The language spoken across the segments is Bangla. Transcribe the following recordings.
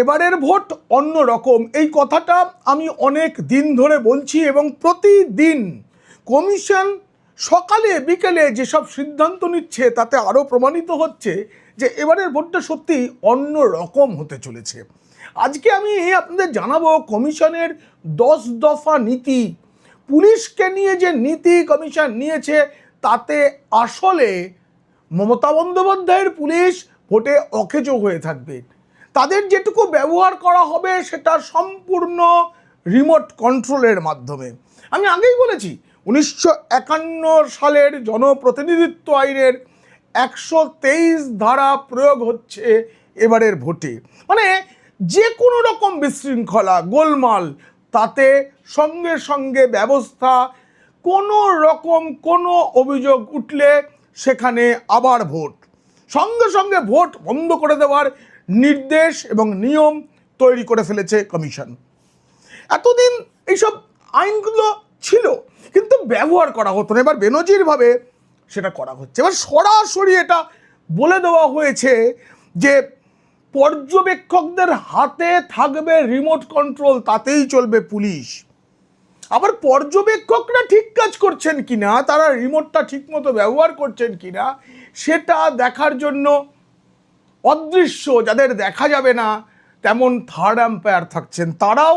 এবারের ভোট অন্য রকম, এই কথাটা আমি অনেক দিন ধরে বলছি এবং প্রতিদিন কমিশন সকালে বিকেলে যেসব সিদ্ধান্ত নিচ্ছে তাতে আরও প্রমাণিত হচ্ছে যে এবারের ভোটটা সত্যি অন্য রকম হতে চলেছে। আজকে আমি আপনাদের জানাবো কমিশনের 10 দফা নীতি, পুলিশকে নিয়ে যে নীতি কমিশন নিয়েছে তাতে আসলে মমতা বন্দ্যোপাধ্যায়ের পুলিশ ভোটে অকেজো হয়ে থাকবে। তাদের যেটুকু ব্যবহার করা হবে সেটা সম্পূর্ণ রিমোট কন্ট্রোলের মাধ্যমে। আমি আগেই বলেছি 1951 সালের জনপ্রতিনিধিত্ব আইনের 123 ধারা প্রয়োগ হচ্ছে এবারের ভোটে। মানে যে কোনো রকম বিশৃঙ্খলা গোলমাল তাতে সঙ্গে সঙ্গে ব্যবস্থা, কোনো রকম কোনো অভিযোগ উঠলে সেখানে আবার ভোট, সঙ্গে সঙ্গে ভোট বন্ধ করে দেওয়ার নির্দেশ এবং নিয়ম তৈরি করে ফেলেছে কমিশন। এতদিন এইসব আইনগুলো ছিল কিন্তু ব্যবহার করা হতো না, এবার বেনজিরভাবে সেটা করা হচ্ছে। এবার সরাসরি এটা বলে দেওয়া হয়েছে যে পর্যবেক্ষকদের হাতে থাকবে রিমোট কন্ট্রোল, তাতেই চলবে পুলিশ। আবার পর্যবেক্ষকরা ঠিক কাজ করছেন কিনা, তারা রিমোটটা ঠিকমতো ব্যবহার করছেন কিনা সেটা দেখার জন্য অদৃশ্য যাদের দেখা যাবে না তেমন থার্ড আম্পায়ার থাকছেন, তারাও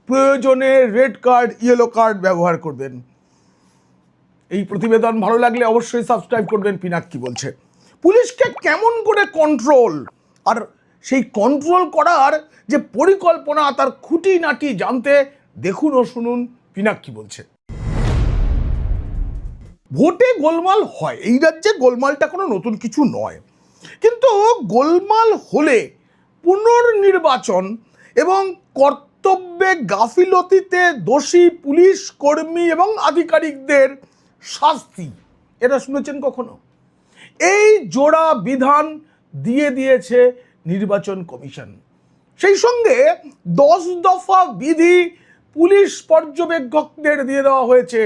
প্রয়োজনে রেড কার্ড ইয়েলো কার্ড ব্যবহার করবেন। এই প্রতিবেদন ভালো লাগলে অবশ্যই সাবস্ক্রাইব করবেন। পিনাক্কি বলছে পুলিশকে কেমন করে কন্ট্রোল, আর সেই কন্ট্রোল করার যে পরিকল্পনা তার খুঁটিনাটি জানতে দেখুন ও শুনুন পিনাক্কি বলছে। ভোটে গোলমাল হয়, এই রাজ্যে গোলমালটা কোনো নতুন কিছু নয়, কিন্তু গোলমাল হলে পুনর্নির্বাচন এবং কর্তব্যে গাফিলতিতে দোষী পুলিশ কর্মী এবং আধিকারিকদের শাস্তি, এটা শুনেছেন কখনো? এই জোড়া বিধান দিয়ে দিয়েছে নির্বাচন কমিশন। সেই সঙ্গে 10 দফা বিধি পুলিশ পর্যবেক্ষকদের দিয়ে দেওয়া হয়েছে।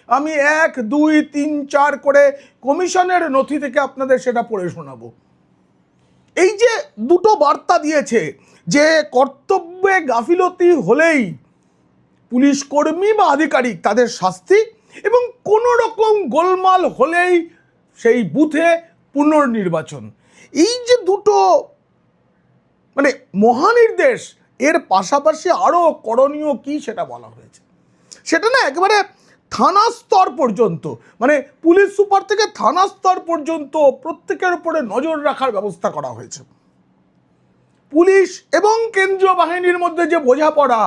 আমি 1, 2, 3, 4 করে কমিশনের নথি থেকে আপনাদের সেটা পড়ে শোনাবো। এই যে দুটো বার্তা দিয়েছে যে কর্তব্যে গাফিলতি হলেই পুলিশ কর্মী বা আধিকারিক তাদের শাস্তি, এবং কোনো রকম গোলমাল হলেই সেই বুথে পুনর্নির্বাচন, এই যে দুটো মানে মহানির্দেশ, এর পাশাপাশি আরও করণীয় কি সেটা বলা হয়েছে। সেটা না একেবারে থানা স্তর পর্যন্ত, মানে পুলিশ সুপার থেকে থানা স্তর পর্যন্ত প্রত্যেকের উপরে নজর রাখার ব্যবস্থা করা হয়েছে। পুলিশ এবং কেন্দ্রীয় বাহিনীর মধ্যে যে বোঝাপড়া,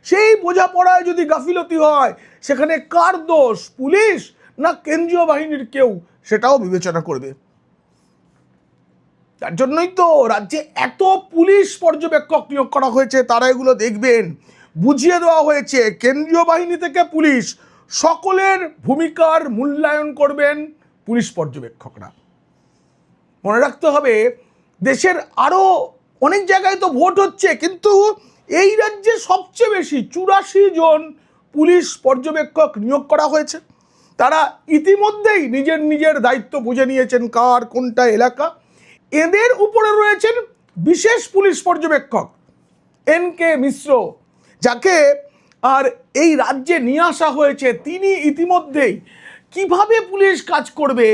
সেই বোঝাপড়ায় যদি গাফিলতি হয় সেখানে কার দোষ, পুলিশ না কেন্দ্রীয় বাহিনীর কেউ, সেটাও বিবেচনা করবে। তার জন্যই তো রাজ্যে এত পুলিশ পর্যবেক্ষক নিয়োগ করা হয়েছে, তারা এগুলো দেখবেন। বুঝিয়ে দেওয়া হয়েছে কেন্দ্রীয় বাহিনী থেকে পুলিশ সকলের ভূমিকার মূল্যায়ন করবেন পুলিশ পর্যবেক্ষকরা। মনে রাখতে হবে দেশের আরও অনেক জায়গায় তো ভোট হচ্ছে, কিন্তু এই রাজ্যে সবচেয়ে বেশি 84 জন পুলিশ পর্যবেক্ষক নিয়োগ করা হয়েছে। তারা ইতিমধ্যেই নিজের নিজের দায়িত্ব বুঝে নিয়েছেন কার কোনটা এলাকা। এদের উপরে রয়েছেন বিশেষ পুলিশ পর্যবেক্ষক NK মিশ্র, যাকে আর এই রাজ্যে নিয়ে আসা হয়েছে। তিনি ইতিমধ্যেই কিভাবে পুলিশ কাজ করবে,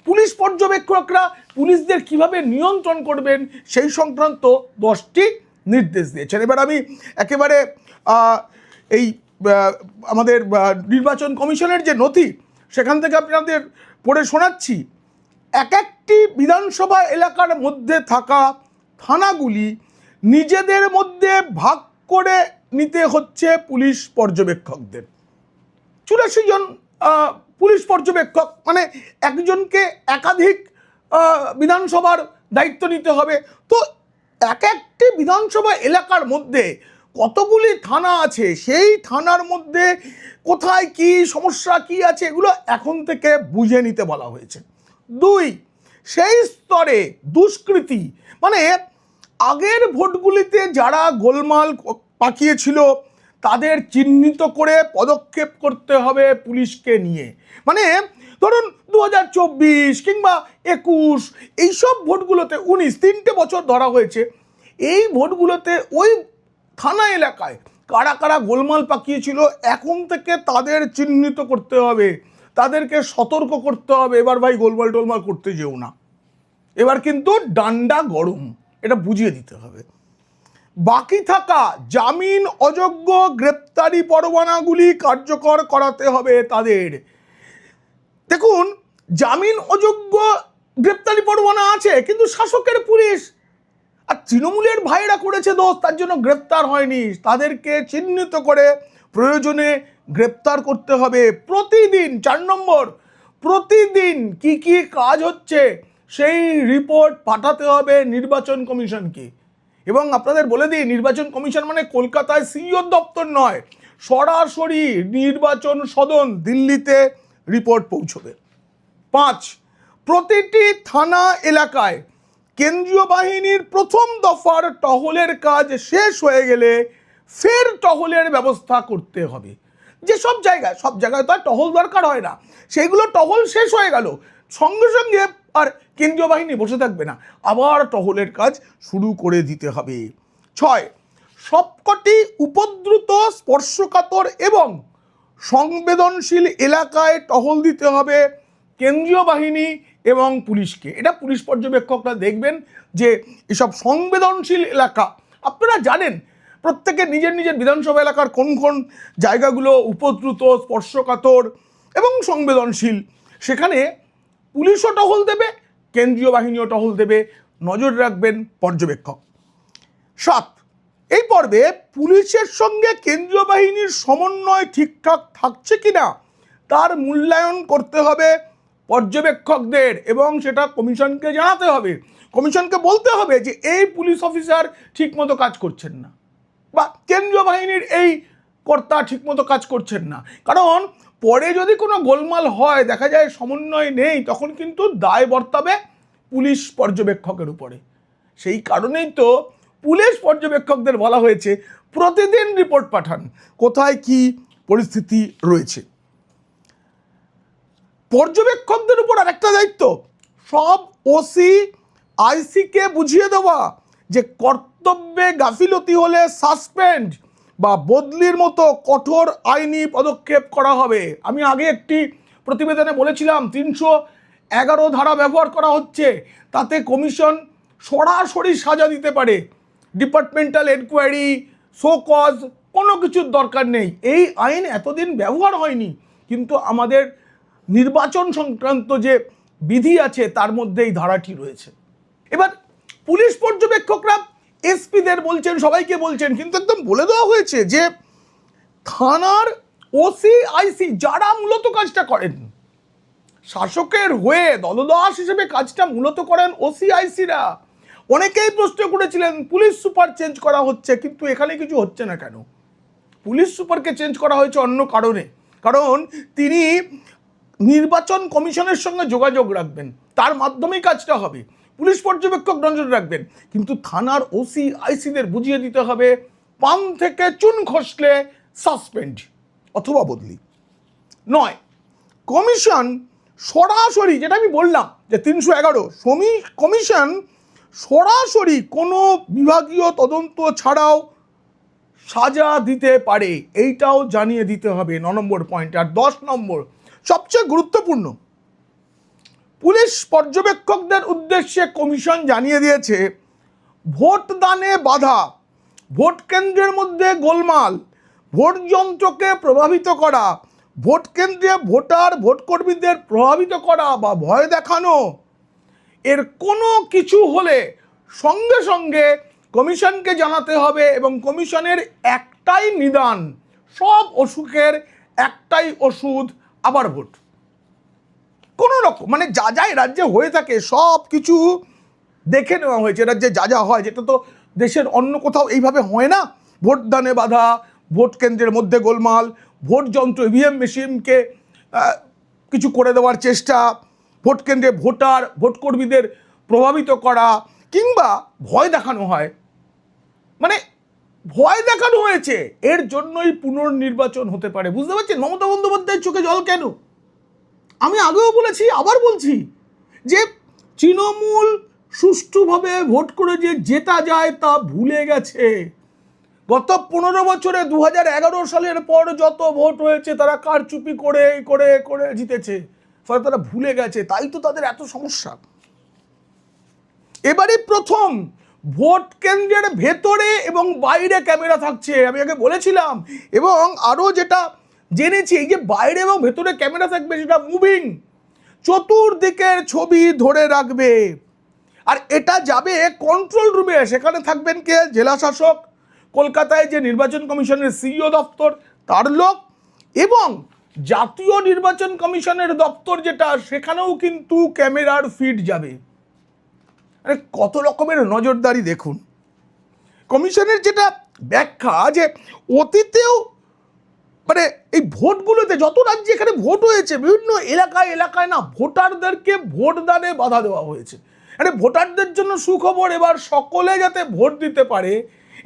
পুলিশ পর্যবেক্ষকরা পুলিশদের কিভাবে নিয়ন্ত্রণ করবেন সেই সংক্রান্ত 10টি নির্দেশ দিয়েছেন। এবার আমি একেবারে এই আমাদের নির্বাচন কমিশনের যে নথি সেখান থেকে আপনাদের পড়ে শোনাচ্ছি। এক একটি বিধানসভা এলাকার মধ্যে থাকা থানাগুলি নিজেদের মধ্যে ভাগ করে নিতে হচ্ছে পুলিশ পর্যবেক্ষকদের। 84 জন পুলিশ পর্যবেক্ষক, মানে একজনকে একাধিক বিধানসভার দায়িত্ব নিতে হবে। তো এক একটি বিধানসভা এলাকার মধ্যে কতগুলি থানা আছে, সেই থানার মধ্যে কোথায় কি সমস্যা কি আছে এগুলো এখন থেকে বুঝে নিতে বলা হয়েছে। 2, সেই স্তরে দুষ্কৃতি, মানে আগের ভোটগুলিতে যারা গোলমাল পাকিয়েছিল তাদের চিহ্নিত করে পদক্ষেপ করতে হবে পুলিশকে নিয়ে। মানে ধরুন 2024 কিংবা 21 এইসব ভোটগুলোতে 19, 3টে বছর ধরা হয়েছে, এই ভোটগুলোতে ওই থানা এলাকায় কারা কারা গোলমাল পাকিয়েছিল এখন থেকে তাদের চিহ্নিত করতে হবে, তাদেরকে সতর্ক করতে হবে। এবার ভাই গোলমাল টোলমাল করতে যেও না, এবার কিন্তু ডান্ডা গরম, এটা বুঝিয়ে দিতে হবে। বাকি থাকা জামিন অযোগ্য গ্রেপ্তারি পরোয়ানাগুলি কার্যকর করাতে হবে তাদের। দেখুন, জামিন অযোগ্য গ্রেপ্তারি পরোয়ানা আছে, কিন্তু শাসকের পুলিশ আর তৃণমূলের ভাইরা করেছে দোষ, তার জন্য গ্রেপ্তার হয়নি। তাদেরকে চিহ্নিত করে প্রয়োজনে গ্রেপ্তার করতে হবে। প্রতিদিন 4 নম্বর, প্রতিদিন কি কি কাজ হচ্ছে সেই রিপোর্ট পাঠাতে হবে নির্বাচন কমিশনকে। এবং আপনাদের বলে দিই, নির্বাচন কমিশন মানে কলকাতায় সিইওর দপ্তর নয়, সরাসরি নির্বাচন সদন দিল্লিতে রিপোর্ট পৌঁছবে। 5, প্রতিটি থানা এলাকায় কেন্দ্রীয় বাহিনীর প্রথম দফার টহলের কাজ শেষ হয়ে গেলে ফের টহলের ব্যবস্থা করতে হবে। যে সব জায়গায় তো আর টহল দরকার হয় না, সেগুলো টহল শেষ হয়ে গেল, সঙ্গে সঙ্গে আর কেন্দ্রীয় বাহিনী বসে থাকবে না, আবার টহলের কাজ শুরু করে দিতে হবে। 6, সবকটি উপদ্রুত, স্পর্শকাতর এবং সংবেদনশীল এলাকায় টহল দিতে হবে কেন্দ্রীয় বাহিনী এবং পুলিশকে। এটা পুলিশ পর্যবেক্ষকরা দেখবেন যে এসব সংবেদনশীল এলাকা, আপনারা জানেন প্রত্যেকে নিজের নিজের বিধানসভা এলাকার কোন কোন জায়গাগুলো উপদ্রুত, স্পর্শকাতর এবং সংবেদনশীল, সেখানে পুলিশও টহল দেবে, কেন্দ্রীয় বাহিনীও টহল দেবে, নজর রাখবেন পর্যবেক্ষক। 7, এই পর্বে পুলিশের সঙ্গে কেন্দ্রীয় বাহিনীর সমন্বয় ঠিকঠাক থাকছে কিনা তার মূল্যায়ন করতে হবে পর্যবেক্ষকদের, এবং সেটা কমিশনকে জানাতে হবে। কমিশনকে বলতে হবে যে এই পুলিশ অফিসার ঠিকমতো কাজ করছেন না, বা কেন্দ্রীয় বাহিনীর এই কর্তা ঠিকমতো কাজ করছেন না। কারণ পরে যদি কোনো গোলমাল হয়, দেখা যায় সমন্বয় নেই, তখন কিন্তু দায় বর্তাবে পুলিশ পর্যবেক্ষকের উপরে। সেই কারণেই তো পুলিশ পর্যবেক্ষকদের বলা হয়েছে প্রতিদিন রিপোর্ট পাঠান কোথায় কি পরিস্থিতি রয়েছে। পর্যবেক্ষকদের উপর আরেকটা দায়িত্ব, সব ওসি আইসিকে বুঝিয়ে দেওয়া যে কর্তব্যে গাফিলতি হলে সাসপেন্ড বা বদলির মতো কঠোর আইনি পদক্ষেপ করা হবে। আমি আগে একটি প্রতিবেদনে বলেছিলাম 311 ধারা ব্যবহার করা হচ্ছে, তাতে কমিশন সরাসরি সাজা দিতে পারে, ডিপার্টমেন্টাল এনকোয়ারি, শো কজ, কোনো কিছুর দরকার নেই। এই আইন এতদিন ব্যবহার হয়নি, কিন্তু আমাদের নির্বাচন সংক্রান্ত যে বিধি আছে তার মধ্যে এই ধারাটি রয়েছে। এবার পুলিশ পর্যবেক্ষকরা এসপিদের বলছেন, সবাইকে বলছেন, কিন্তু একদম বলে দেওয়া হয়েছে যে থানার ওসি আইসি যারা মূলত কাজটা করেন, শাসকের হয়ে দলদাস হিসেবে কাজটা মূলত করেন ওসি আইসিরা। অনেকেই প্রশ্ন করেছিলেন পুলিশ সুপার চেঞ্জ করা হচ্ছে, কিন্তু এখানে কিছু হচ্ছে না কেন? পুলিশ সুপারকে চেঞ্জ করা হয়েছে অন্য কারণে, কারণ তিনি নির্বাচন কমিশনের সঙ্গে যোগাযোগ রাখবেন, তার মাধ্যমেই কাজটা হবে। পুলিশ পর্যবেক্ষক নজর রাখবেন, কিন্তু থানার ওসি আইসিদের বুঝিয়ে দিতে হবে পান থেকে চুন খসলে সাসপেন্ড অথবা বদলি। 9, কমিশন সরাসরি, যেটা আমি বললাম যে 311 কমিশন সরাসরি কোনো বিভাগীয় তদন্ত ছাড়াও সাজা দিতে পারে, এইটাও জানিয়ে দিতে হবে 9 নম্বর পয়েন্ট। আর 10 নম্বর সবচেয়ে গুরুত্বপূর্ণ, পুলিশ পর্যবেক্ষকদের উদ্দেশ্যে কমিশন জানিয়ে দিয়েছে ভোটদানে বাধা, ভোট কেন্দ্রের মধ্যে গোলমাল, ভোট যন্ত্রকে প্রভাবিত করা, ভোট কেন্দ্রে ভোট কর্মীদের প্রভাবিত করা বা ভয় দেখানো, এর কোনো কিছু হলে সঙ্গে সঙ্গে কমিশনকে জানাতে হবে। এবং কমিশনের একটাই নিদান, সব অসুখের একটাই ওষুধ, আবার ভোট। কোনো রকম মানে যা যা রাজ্যে হয়ে থাকে সব কিছু দেখে নেওয়া হয়েছে, রাজ্যে যা যা হয়, যেটা তো দেশের অন্য কোথাও এইভাবে হয় না। ভোটদানে বাধা, ভোট কেন্দ্রের মধ্যে গোলমাল, ভোট যন্ত্র ইভিএম মেশিনকে কিছু করে দেওয়ার চেষ্টা, ভোট কেন্দ্রে ভোট কর্মীদের প্রভাবিত করা, কিংবা ভয় দেখানো হয়, মানে ভয় দেখানো হয়েছে, এর জন্যই পুনর্নির্বাচন হতে পারে। বুঝতে পারছেন মমতা বন্দ্যোপাধ্যায়ের চোখে জল কেন? আমি আগেও বলেছি, আবার বলছি যে তৃণমূল সুষ্ঠুভাবে ভোট করে যে জেতা যায় তা ভুলে গেছে। গত 15 বছরে 2011 সালের পর যত ভোট হয়েছে তারা কারচুপি করে করে করে জিতেছে, ফলে তারা ভুলে গেছে, তাই তো তাদের এত সমস্যা। এবারে প্রথম ভোট কেন্দ্রের ভেতরে এবং বাইরে ক্যামেরা থাকছে, আমি আগে বলেছিলাম, এবং আরও যেটা জেনেছি, এই যে বাইরে এবং ভেতরে ক্যামেরা থাকবে সেটা মুভিং, চতুর্দিকের ছবি ধরে রাখবে। আর এটা যাবে কন্ট্রোল রুমে, সেখানে থাকবেন কে? জেলা শাসক, কলকাতায় যে নির্বাচন কমিশনের সিইও দপ্তর তার লোক, এবং জাতীয় নির্বাচন কমিশনের দপ্তর যেটা, সেখানেও কিন্তু ক্যামেরার ফিড যাবে। মানে কত রকমের নজরদারি দেখুন। কমিশনের যেটা ব্যাখ্যা যে অতীতেও মানে এই ভোটগুলোতে যত রাজ্যে এখানে ভোট হয়েছে, বিভিন্ন এলাকায় এলাকায় না ভোটারদেরকে ভোটদানে বাধা দেওয়া হয়েছে। মানে ভোটারদের জন্য সুখবর, এবার সকলে যাতে ভোট দিতে পারে,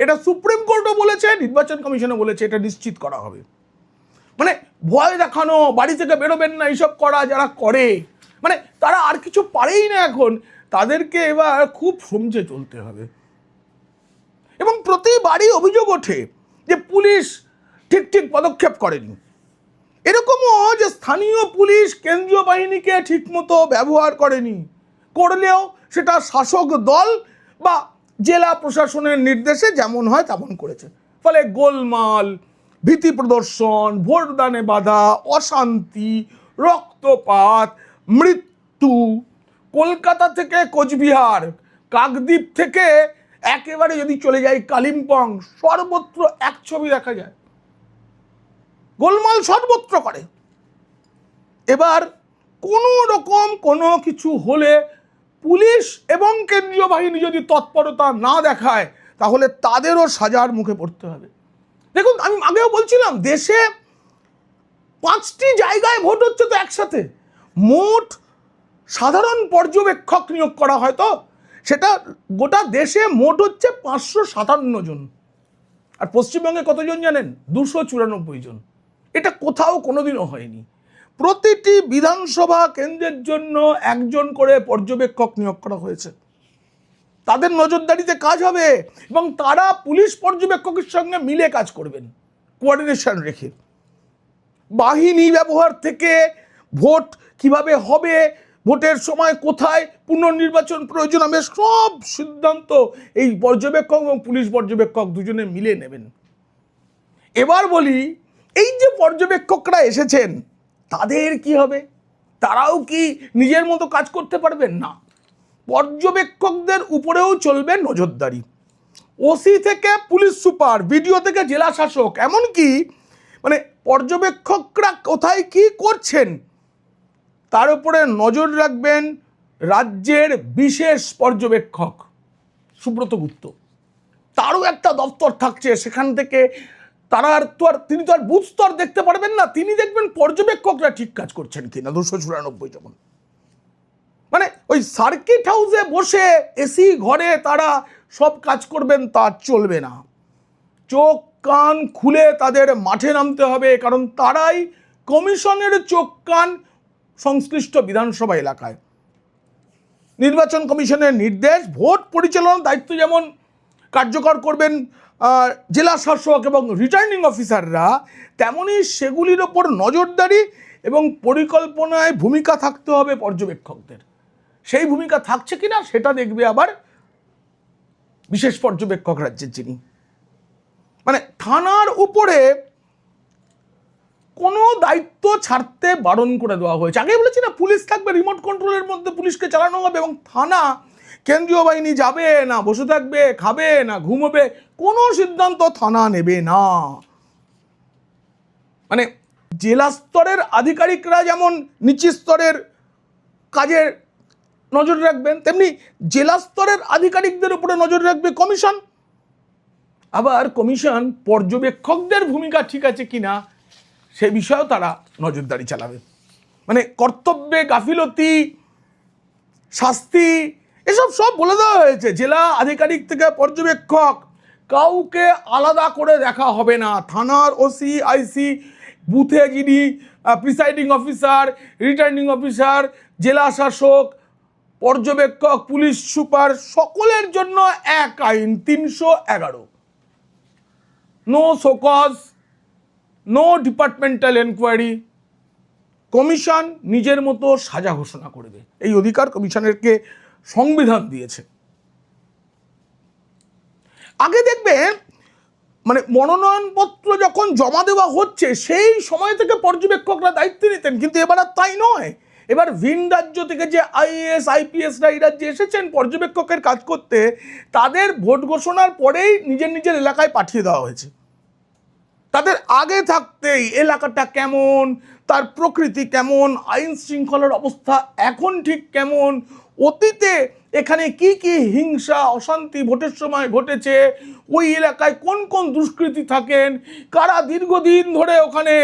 এটা সুপ্রিম কোর্টও বলেছে, নির্বাচন কমিশনও বলেছে, এটা নিশ্চিত করা হবে। মানে ভয় দেখানো, বাড়ি থেকে বেরোবেন না, এইসব করা যারা করে, মানে তারা আর কিছু পারেই না এখন, তাদেরকে এবার খুব সমঝে চলতে হবে। এবং প্রতিবারই অভিযোগ ওঠে যে পুলিশ ঠিক ঠিক পদক্ষেপ করেনি, এরকমও যে স্থানীয় পুলিশ কেন্দ্রীয় বাহিনীকে ঠিকমতো ব্যবহার করেনি, করলেও সেটা শাসক দল বা জেলা প্রশাসনের নির্দেশে যেমন হয় তেমন করেছে। ফলে গোলমাল, ভীতি প্রদর্শন, ভোটদানে বাধা, অশান্তি, রক্তপাত, মৃত্যু, কলকাতা থেকে কোচবিহার, কাকদ্বীপ থেকে একেবারে যদি চলে যায় কালিম্পং, সর্বত্র এক ছবি দেখা যায়, গোলমাল সর্বত্র করে। এবার কোনো রকম কোনো কিছু হলে পুলিশ এবং কেন্দ্রীয় বাহিনী যদি তৎপরতা না দেখায়, তাহলে তাদেরও সাজার মুখে পড়তে হবে। দেখুন, আমি আগেও বলছিলাম, দেশে 5টি জায়গায় ভোট হচ্ছে তো একসাথে, মোট সাধারণ পর্যবেক্ষক নিয়োগ করা হয়, তো সেটা গোটা দেশে মোট হচ্ছে 557 জন। আর পশ্চিমবঙ্গে কতজন জানেন? 294 জন। এটা কোথাও কোনোদিনও হয়নি। প্রতিটি বিধানসভা কেন্দ্রের জন্য একজন করে পর্যবেক্ষক নিয়োগ করা হয়েছে, তাদের নজরদারিতে কাজ হবে, এবং তারা পুলিশ পর্যবেক্ষকের সঙ্গে মিলে কাজ করবেন, কোঅর্ডিনেশন রেখে। বাহিনী ব্যবহার থেকে ভোট কিভাবে হবে, ভোটের সময় কোথায় পুনর্নির্বাচন প্রয়োজন হবে, সব সিদ্ধান্ত এই পর্যবেক্ষক এবং পুলিশ পর্যবেক্ষক দুজনে মিলে নেবেন। এবার বলি, এই যে পর্যবেক্ষকরা এসেছেন তাদের কি হবে? তারাও কি নিজের মতো কাজ করতে পারবেন? না, পর্যবেক্ষকদের উপরেও চলবে নজরদারি। ওসি থেকে পুলিশ সুপার, বিডিও থেকে জেলা শাসক, এমনকি মানে পর্যবেক্ষকরা কোথায় কি করছেন তার উপরে নজর রাখবেন রাজ্যের বিশেষ পর্যবেক্ষক সুব্রত গুপ্ত। তারও একটা দপ্তর থাকছে, সেখান থেকে তিনি তো আর বুথ স্তর দেখতে পারবেন না, তিনি দেখবেন পর্যবেক্ষকরা ঠিক কাজ করছেন কিনা। 294 জন, মানে ওই সার্কিট হাউসে বসে এসি ঘরে তারা সব কাজ করবেন তা চলবে না। চোখ কান খুলে তাদের মাঠে নামতে হবে, কারণ তারাই কমিশনের চোখ কান সংশ্লিষ্ট বিধানসভা এলাকায়। নির্বাচন কমিশনের নির্দেশ, ভোট পরিচালনার দায়িত্ব যেমন কার্যকর করবেন জেলা শাসক এবং রিটার্নিং অফিসাররা, তেমনি সেগুলির ওপর নজরদারি এবং পরিকল্পনায় ভূমিকা থাকতে হবে পর্যবেক্ষকদের। সেই ভূমিকা থাকছে কিনা সেটা দেখবে আবার বিশেষ পর্যবেক্ষক রাজ্যের যিনি। মানে থানার উপরে কোনো দায়িত্ব ছাড়তে বারণ করে দেওয়া হয়েছে। আগে বলেছি না, পুলিশ থাকবে, রিমোট কন্ট্রোলের মধ্যে পুলিশকে চালানো হবে, এবং থানা কেন্দ্রীয় বাহিনী যাবে না, বসে থাকবে, খাবে না, ঘুমোবে, কোনো সিদ্ধান্ত থানা নেবে না। মানে জেলা স্তরের আধিকারিকরা যেমন নিচু স্তরের কাজে নজর রাখবেন, তেমনি জেলা স্তরের আধিকারিকদের উপরে নজর রাখবে কমিশন। আবার কমিশন পর্যবেক্ষকদের ভূমিকা ঠিক আছে কিনা সে বিষয়েও তারা নজরদারি চালাবে। মানে কর্তব্যে গাফিলতি, শাস্তি, এসব সব বলে দেওয়া হয়েছে। জেলা আধিকারিক থেকে পর্যবেক্ষক কাউকে আলাদা করে দেখা হবে না। থানার ওসি, আইসি, বুথে যিনি প্রিসাইডিং অফিসার, রিটার্নিং অফিসার, জেলা শাসক, পর্যবেক্ষক, পুলিশ সুপার সকলের জন্য এক আইন 311। No show cause, no departmental enquiry, commission নিজের মতো সাজা ঘোষণা করবে, এই অধিকার কমিশনেরকে সংবিধান দিয়েছে। আগে দেখবেন মানে মনোনয়নপত্র যখন জমা দেওয়া হচ্ছে সেই সময় থেকে পর্যবেক্ষকরা দায়িত্ব নিতেন, কিন্তু এবার আর তাই নয়। এবার ভিন রাজ্য থেকে যে আইএএস আইপিএসরা এই রাজ্যে এসেছেন পর্যবেক্ষকের কাজ করতে, তাদের ভোট ঘোষণার পরেই নিজের নিজের এলাকায় পাঠিয়ে দেওয়া হয়েছে। তাদের আগে থাকতেই এলাকাটা কেমন, তার প্রকৃতি কেমন, আইন শৃঙ্খলার অবস্থা এখন ঠিক কেমন, অতীতে এখানে কি কি হিংসা অশান্তি ভোটের সময় ঘটেছে, ওই এলাকায় কোন কোন দুষ্কৃতী থাকেন, কারা দীর্ঘদিন ধরে ওখানে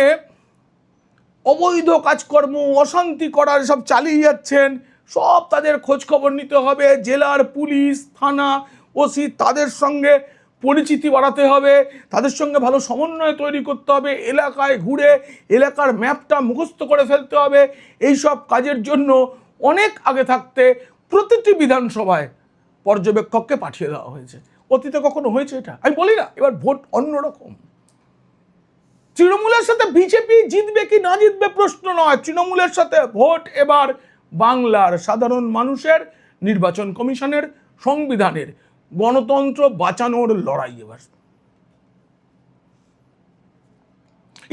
অবৈধ কাজকর্ম অশান্তি করার সব চালিয়ে যাচ্ছেন, সব তাদের খোঁজ খবর নিতে হবে। জেলার পুলিশ, থানা, ওসি তাদের সঙ্গে পরিচিতি বাড়াতে হবে, তাদের সঙ্গে ভালো সমন্বয় তৈরি করতে হবে, এলাকায় ঘুরে এলাকার ম্যাপটা মুখস্থ করে ফেলতে হবে। এই সব কাজের জন্য অনেক আগে থাকতে প্রতিটি বিধানসভায় পর্যবেক্ষককে পাঠিয়ে দেওয়া হয়েছে। অতীতে কখনো হয়েছে এটা? আমি বলি না, এবার ভোট অন্যরকম। তৃণমূলের সাথে বিজেপি জিতবে কি না জিতবে প্রশ্ন নয়, তৃণমূলের সাথে ভোট এবার বাংলার সাধারণ মানুষের, নির্বাচন কমিশনের, সংবিধানের, গণতন্ত্র বাঁচানোর লড়াই। এবার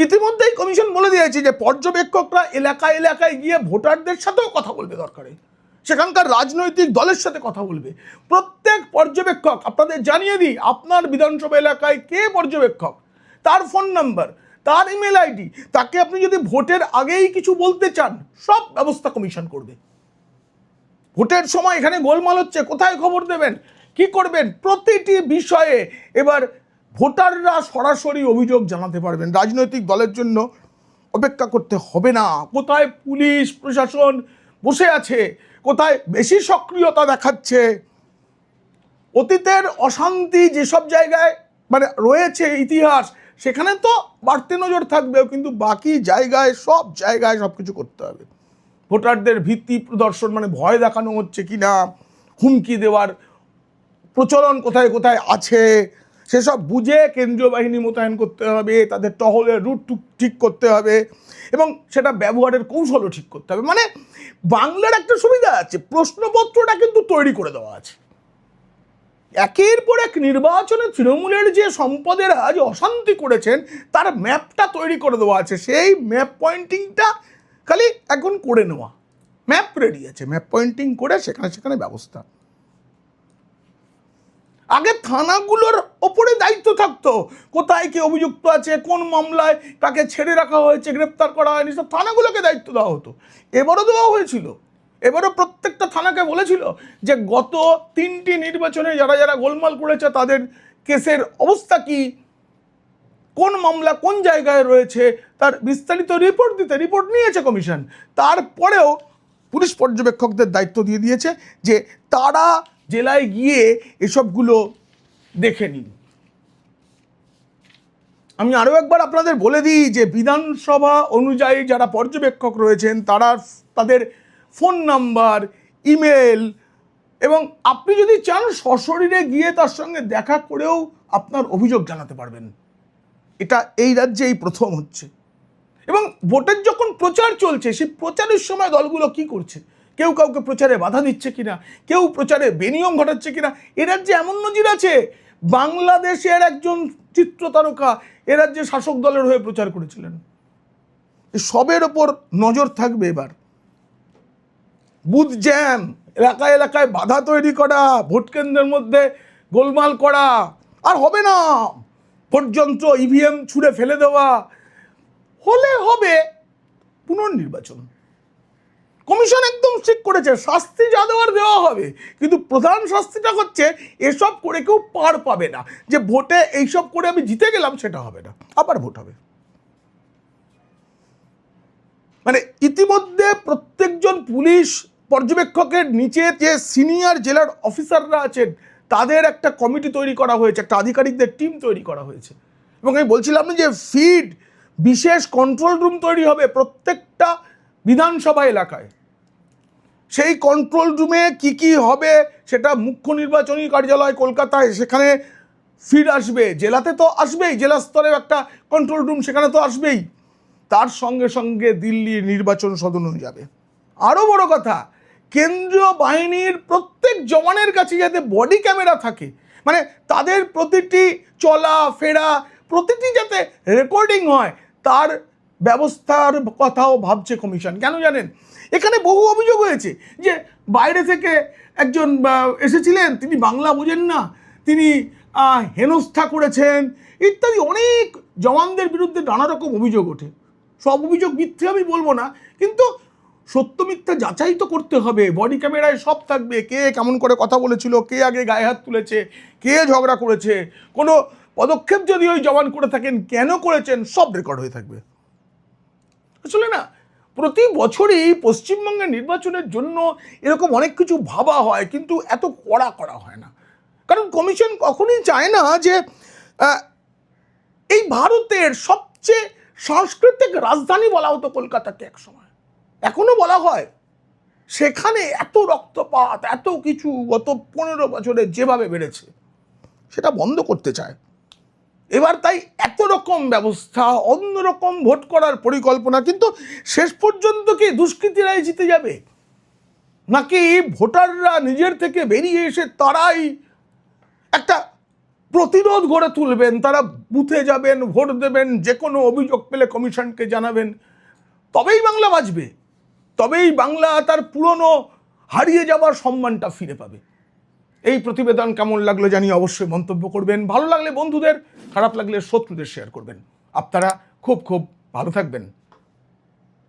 ইতিমধ্যেই কমিশন বলে দিয়েছে যে পর্যবেক্ষকরা এলাকায় এলাকায় গিয়ে ভোটারদের সাথেও কথা বলবে, দরকারে সেখানকার রাজনৈতিক দলের সাথে কথা বলবে। প্রত্যেক পর্যবেক্ষক, আপনাদের জানিয়ে দিই, আপনার বিধানসভা এলাকায় কে পর্যবেক্ষক, তার ফোন নাম্বার, তার ইমেল আইডি, তাকে আপনি যদি ভোটের আগেই কিছু বলতে চান, সব ব্যবস্থা কমিশন করবে। ভোটের সময় এখানে গোলমাল হচ্ছে, কোথায় খবর দেবেন, কি করবেন, প্রতিটি বিষয়ে এবার ভোটাররা সরাসরি অভিযোগ জানাতে পারবেন। রাজনৈতিক দলের জন্য অপেক্ষা করতে হবে না, কোথায় পুলিশ প্রশাসন বসে আছে, কোথায় বেশি সক্রিয়তা দেখাচ্ছে, অতীতের অশান্তি যেসব জায়গায় মানে রয়েছে ইতিহাস, সেখানে তো বাড়তি নজর থাকবেও, কিন্তু বাকি জায়গায় সব জায়গায় সব কিছু করতে হবে। ভোটারদের ভীতি প্রদর্শন মানে ভয় দেখানো হচ্ছে কি না, হুমকি দেওয়ার প্রচলন কোথায় কোথায় আছে, সেসব বুঝে কেন্দ্রীয় বাহিনী মোতায়েন করতে হবে, তাদের টহলের রুট ঠিক করতে হবে এবং সেটা ব্যবহারের কৌশলও ঠিক করতে হবে। মানে বাংলার একটা সুবিধা আছে, প্রশ্নপত্রটা কিন্তু তৈরি করে দেওয়া আছে। একের পর এক নির্বাচনে তৃণমূলের যে সম্পদের আজ অশান্তি করেছেন তার ম্যাপটা তৈরি করে দেওয়া আছে, সেই ম্যাপ পয়েন্টিংটা খালি এখন করে নেওয়া, ম্যাপ রেডি আছে, ম্যাপ পয়েন্টিং করে সেখানে সেখানে ব্যবস্থা। আগে থানাগুলোর ওপরে দায়িত্ব থাকতো, কোথায় কে অভিযুক্ত আছে, কোন মামলায় কাকে ছেড়ে রাখা হয়েছে, গ্রেপ্তার করা হয়নি, সব থানাগুলোকে দায়িত্ব দেওয়া হতো। এবারও দেওয়া হয়েছিল, এবারও প্রত্যেকটা থানাকে বলেছিল যে গত 3টি নির্বাচনে যারা যারা গোলমাল করেছে তাদের কেসের অবস্থা কি, কোন মামলা কোন জায়গায় রয়েছে, তার বিস্তারিত রিপোর্ট দিতে। রিপোর্ট নিয়েছে কমিশন, তারপরেও পুলিশ পর্যবেক্ষকদের দায়িত্ব দিয়ে দিয়েছে যে তারা জেলায় গিয়ে এসবগুলো দেখে নিন। আমি আরও একবার আপনাদের বলে দিই যে বিধানসভা অনুযায়ী যারা পর্যবেক্ষক রয়েছেন তারা তাদের ফোন নাম্বার, ইমেল এবং আপনি যদি চান সশরীরে গিয়ে তার সঙ্গে দেখা করেও আপনার অভিযোগ জানাতে পারবেন। এটা এই রাজ্যে এই প্রথম হচ্ছে। এবং ভোটের যখন প্রচার চলছে সেই প্রচারের সময় দলগুলো কি করছে, কেউ কাউকে প্রচারে বাধা দিচ্ছে কিনা, কেউ প্রচারে বেনিয়ম ঘটাচ্ছে কিনা। এ রাজ্যে এমন নজির আছে, বাংলাদেশের একজন চিত্র তারকা এ রাজ্যে শাসক দলের হয়ে প্রচার করেছিলেন। সবের ওপর নজর থাকবে এবার। বুথ জ্যাম, এলাকায় এলাকায় বাধা তৈরি করা, ভোট কেন্দ্রের মধ্যে গোলমাল করা আর হবে না। পর্যন্ত ইভিএম ছুঁড়ে ফেলে দেওয়া হলে হবে পুনর্নির্বাচন। কমিশন একদম ঠিক করেছে, শাস্তি যা দেওয়ার দেওয়া হবে, কিন্তু প্রধান শাস্তিটা হচ্ছে এসব করে কেউ পার পাবে না, যে ভোটে এইসব করে আমি জিতে গেলাম সেটা হবে না, আবার ভোট হবে। মানে ইতিমধ্যে প্রত্যেকজন পুলিশ পর্যবেক্ষকের নিচে যে সিনিয়র জেলার অফিসাররা আছেন তাদের একটা কমিটি তৈরি করা হয়েছে, একটা আধিকারিকদের টিম তৈরি করা হয়েছে। এবং আমি বলছিলাম না যে ফিড বিশেষ কন্ট্রোল রুম তৈরি হবে প্রত্যেকটা বিধানসভা এলাকায়, সেই কন্ট্রোল রুমে কি হবে সেটা মুখ্য নির্বাচনী কার্যালয় কলকাতায়, সেখানে ফিড আসবে, জেলাতে তো আসবেই, জেলা স্তরের একটা কন্ট্রোল রুম সেখানে তো আসবেই, তার সঙ্গে সঙ্গে দিল্লির নির্বাচন সদনও যাবে। আরও বড় কথা, কেন্দ্রীয় বাহিনীর প্রত্যেক জওয়ানের কাছে যাতে বডি ক্যামেরা থাকে, মানে তাদের প্রতিটি চলা ফেরা প্রতিটি যাতে রেকর্ডিং হয়, তার ব্যবস্থার কথাও ভাবছে কমিশন। কেন জানেন, এখানে বহু অভিযোগ হয়েছে যে বাইরে থেকে একজন এসেছিলেন, তিনি বাংলা বোঝেন না, তিনি হেনস্থা করেছেন ইত্যাদি, অনেক জওয়ানদের বিরুদ্ধে নানা রকম অভিযোগ ওঠে। সব অভিযোগ মিথ্যে আমি বলবো না, কিন্তু সত্য মিথ্যা যাচাই তো করতে হবে। বডি ক্যামেরায় সব থাকবে, কে কেমন করে কথা বলেছিল, কে আগে গায়ে হাত তুলেছে, কে ঝগড়া করেছে, কোনো পদক্ষেপ যদি ওই জওয়ান করে থাকেন কেন করেছেন, সব রেকর্ড হয়ে থাকবে। আসলে না, প্রতি বছরই পশ্চিমবঙ্গের নির্বাচনের জন্য এরকম অনেক কিছু ভাবা হয়, কিন্তু এত করা হয় না। কারণ কমিশন কখনই চায় না যে এই ভারতের সবচেয়ে সাংস্কৃতিক রাজধানী বলা হতো কলকাতাকে একসময়, এখনো বলা হয়, সেখানে এত রক্তপাত, এত কিছু গত 15 বছরে যেভাবে বেড়েছে সেটা বন্ধ করতে চায়। এবার তাই এত রকম ব্যবস্থা, অন্যরকম ভোট করার পরিকল্পনা, কিন্তু শেষ পর্যন্ত কি দুষ্কৃতীরাই জিতে যাবে, নাকি ভোটাররা নিজের থেকে বেরিয়ে এসে তারাই একটা প্রতিরোধ গড়ে তুলবেন, তারা বুথে যাবেন, ভোট দেবেন, যে কোনো অভিযোগ পেলে কমিশনকে জানাবেন, তবেই বাংলা বাঁচবে, তবেই বাংলা তার পুরনো হারিয়ে যাওয়ার সম্মানটা ফিরে পাবে। এই প্রতিবেদন কেমন লাগলো জানিয়ে অবশ্যই মন্তব্য করবেন। ভালো লাগলে বন্ধুদের, খারাপ লাগলে শত্রুদের শেয়ার করবেন। আপনারা খুব খুব ভালো থাকবেন।